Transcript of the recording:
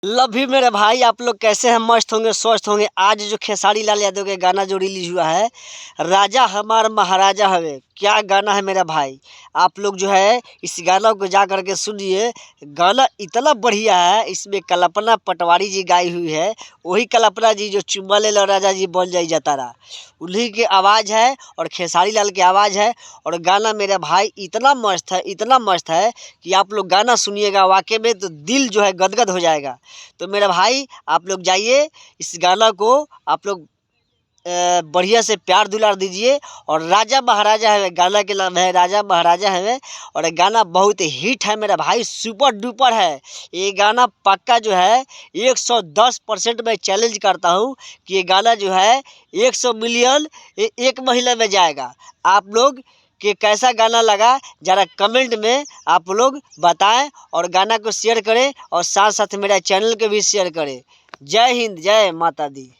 Love you मेरे भाई, आप लोग कैसे हैं? मस्त होंगे, स्वस्थ होंगे। आज जो खेसारी लाल यादव के गाना जो रिलीज हुआ है, राजा हमार महाराजा हवे, क्या गाना है मेरा भाई। आप लोग जो है इस गाना को जा करके सुनिए। गाना इतना बढ़िया है, इसमें कल्पना पटवारी जी गाई हुई है। वही कल्पना जी जो चुम्मा ले लो राजा जी बोल जाई जाता रहा, उन्हीं की आवाज़ है और खेसारी लाल की आवाज़ है। और गाना मेरा भाई इतना मस्त है, इतना मस्त है कि आप लोग गाना सुनिएगा वाकई में तो दिल जो है गदगद हो जाएगा। तो मेरा भाई आप लोग जाइए, इस गाना को आप लोग बढ़िया से प्यार दुलार दीजिए। और राजा महाराजा है, गाना के नाम है राजा महाराजा है। और ये गाना बहुत हिट है मेरा भाई, सुपर डुपर है ये गाना। पक्का जो है 110% मैं चैलेंज करता हूँ कि ये गाना जो है 100 मिलियन एक महीने में जाएगा। आप लोग कि कैसा गाना लगा ज़रा कमेंट में आप लोग बताएं और गाना को शेयर करें और साथ साथ मेरा चैनल को भी शेयर करें। जय हिंद, जय माता दी।